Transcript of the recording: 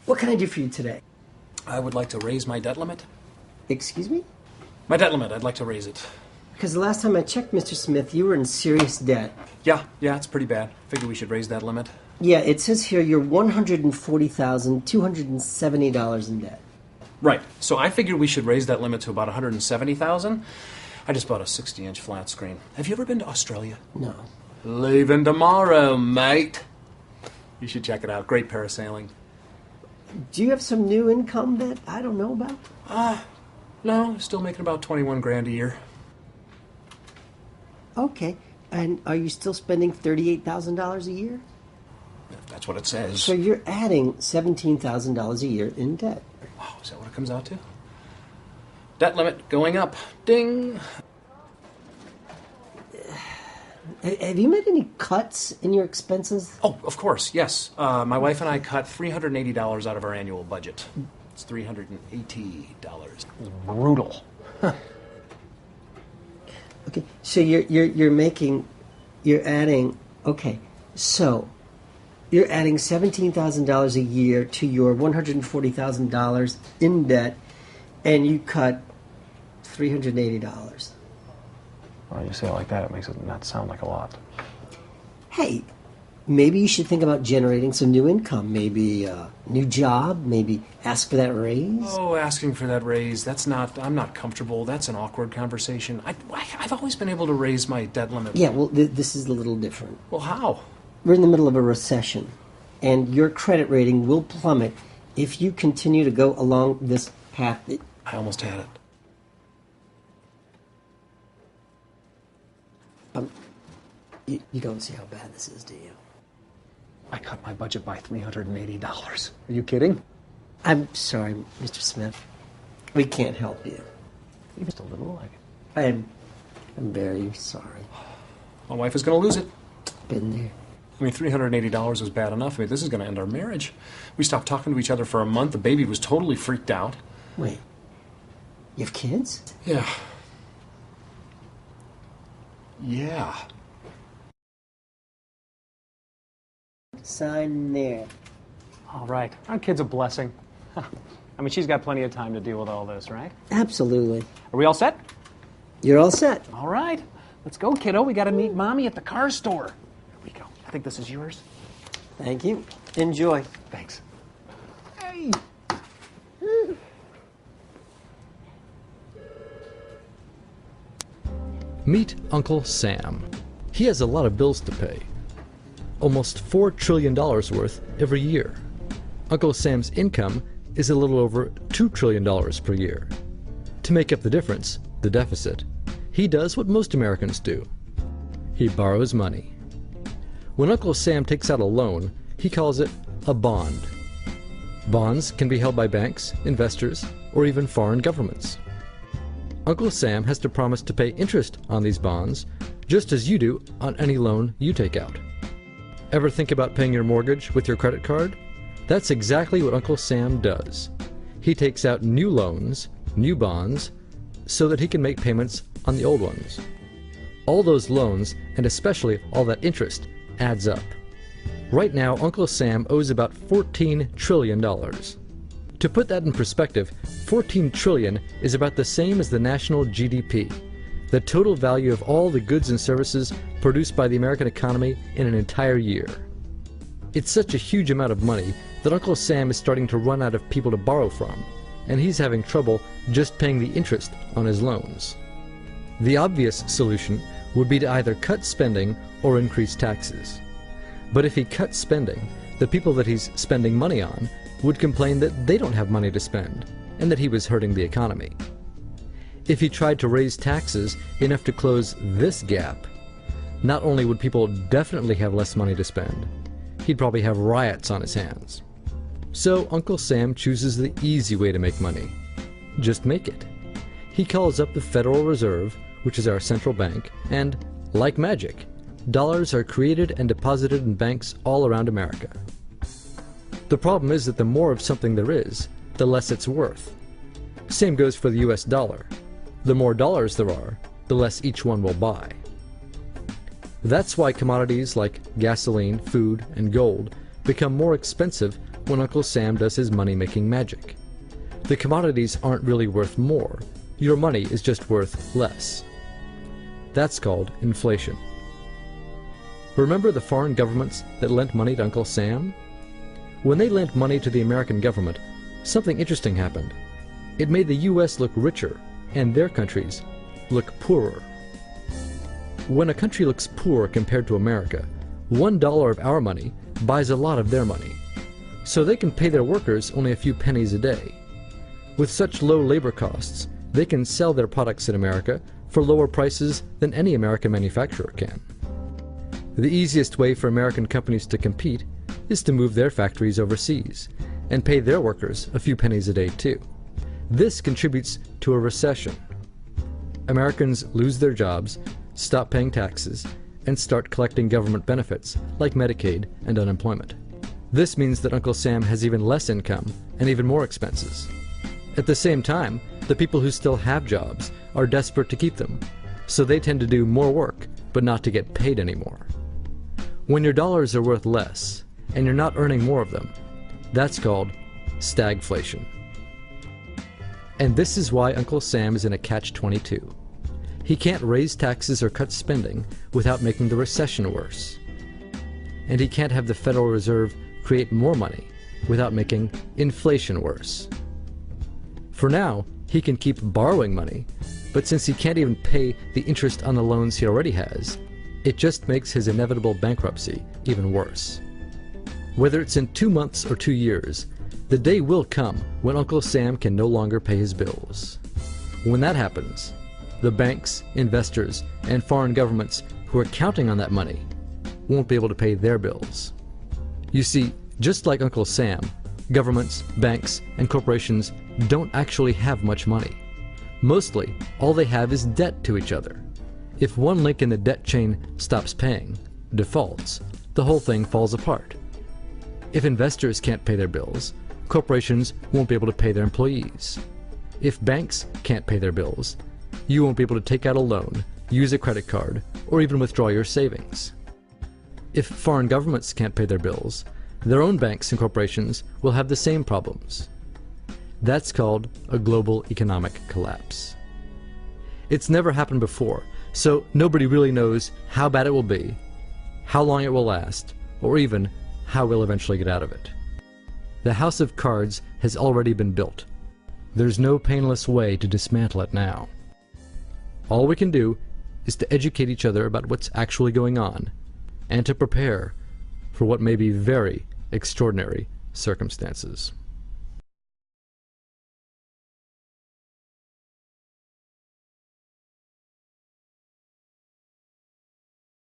What can I do for you today? I would like to raise my debt limit. Excuse me? My debt limit, I'd like to raise it. Because the last time I checked, Mr. Smith, you were in serious debt. Yeah, it's pretty bad. Figure we should raise that limit. Yeah, it says here you're $140,270 in debt. Right. So I figured we should raise that limit to about $170,000. I just bought a 60-inch flat screen. Have you ever been to Australia? No. Leaving tomorrow, mate. You should check it out. Great parasailing. Do you have some new income that I don't know about? No, still making about 21 grand a year. Okay. And are you still spending $38,000 a year? That's what it says. So you're adding $17,000 a year in debt. Wow, is that what it comes out to? Debt limit going up. Ding! Have you made any cuts in your expenses? Oh, of course, yes. My wife and I cut $380 out of our annual budget. It's $380. It's brutal. Okay, so you're adding $17,000 a year to your $140,000 in debt, and you cut $380. Well, you say it like that, it makes it not sound like a lot. Hey, maybe you should think about generating some new income. Maybe a new job. Maybe ask for that raise. Oh, asking for that raise, I'm not comfortable. That's an awkward conversation. I've always been able to raise my debt limit. Yeah, well, this is a little different. Well, how? We're in the middle of a recession, and your credit rating will plummet if you continue to go along this path. I almost had it. You don't see how bad this is, do you? I cut my budget by $380. Are you kidding? I'm sorry, Mr. Smith. We can't help you. Just a little, I'm very sorry. My wife is going to lose it. Been there. I mean, $380 was bad enough. I mean, this is going to end our marriage. We stopped talking to each other for a month. The baby was totally freaked out. Wait. You have kids? Yeah. Yeah. Sign there. All right. Aren't kids a blessing? I mean, she's got plenty of time to deal with all this, right? Absolutely. Are we all set? You're all set. All right. Let's go, kiddo. We got to meet Mommy at the car store. Here we go. I think this is yours. Thank you. Enjoy. Thanks. Hey! Meet Uncle Sam. He has a lot of bills to pay. Almost $4 trillion worth every year. Uncle Sam's income is a little over $2 trillion per year. To make up the difference, the deficit, he does what most Americans do. He borrows money. When Uncle Sam takes out a loan, he calls it a bond. Bonds can be held by banks, investors, or even foreign governments. Uncle Sam has to promise to pay interest on these bonds, just as you do on any loan you take out. Ever think about paying your mortgage with your credit card? That's exactly what Uncle Sam does. He takes out new loans, new bonds, so that he can make payments on the old ones. All those loans, and especially all that interest, adds up. Right now, Uncle Sam owes about $14 trillion. To put that in perspective, 14 trillion is about the same as the national GDP, the total value of all the goods and services produced by the American economy in an entire year. It's such a huge amount of money that Uncle Sam is starting to run out of people to borrow from, and he's having trouble just paying the interest on his loans. The obvious solution would be to either cut spending or increase taxes. But if he cuts spending, the people that he's spending money on would complain that they don't have money to spend, and that he was hurting the economy. If he tried to raise taxes enough to close this gap, not only would people definitely have less money to spend, he'd probably have riots on his hands. So Uncle Sam chooses the easy way to make money. Just make it. He calls up the Federal Reserve, which is our central bank, and, like magic, dollars are created and deposited in banks all around America. The problem is that the more of something there is, the less it's worth. Same goes for the US dollar. The more dollars there are, the less each one will buy. That's why commodities like gasoline, food, and gold become more expensive when Uncle Sam does his money-making magic. The commodities aren't really worth more. Your money is just worth less. That's called inflation. Remember the foreign governments that lent money to Uncle Sam? When they lent money to the American government, something interesting happened. It made the U.S. look richer and their countries look poorer. When a country looks poor compared to America, $1 of our money buys a lot of their money, so they can pay their workers only a few pennies a day. With such low labor costs, they can sell their products in America for lower prices than any American manufacturer can. The easiest way for American companies to compete is to move their factories overseas and pay their workers a few pennies a day too. This contributes to a recession. Americans lose their jobs, stop paying taxes, and start collecting government benefits like Medicaid and unemployment. This means that Uncle Sam has even less income and even more expenses. At the same time, the people who still have jobs are desperate to keep them, so they tend to do more work but not to get paid anymore. When your dollars are worth less and you're not earning more of them, that's called stagflation. And this is why Uncle Sam is in a catch-22. He can't raise taxes or cut spending without making the recession worse. And he can't have the Federal Reserve create more money without making inflation worse. For now, he can keep borrowing money, but since he can't even pay the interest on the loans he already has, it just makes his inevitable bankruptcy even worse. Whether it's in 2 months or 2 years, the day will come when Uncle Sam can no longer pay his bills. When that happens, the banks, investors, and foreign governments who are counting on that money won't be able to pay their bills. You see, just like Uncle Sam, governments, banks, and corporations don't actually have much money. Mostly, all they have is debt to each other. If one link in the debt chain stops paying, defaults, the whole thing falls apart. If investors can't pay their bills, corporations won't be able to pay their employees. If banks can't pay their bills, you won't be able to take out a loan, use a credit card, or even withdraw your savings. If foreign governments can't pay their bills, their own banks and corporations will have the same problems. That's called a global economic collapse. It's never happened before, so nobody really knows how bad it will be, how long it will last, or even how we'll eventually get out of it. The house of cards has already been built. There's no painless way to dismantle it now. All we can do is to educate each other about what's actually going on, and to prepare for what may be very extraordinary circumstances.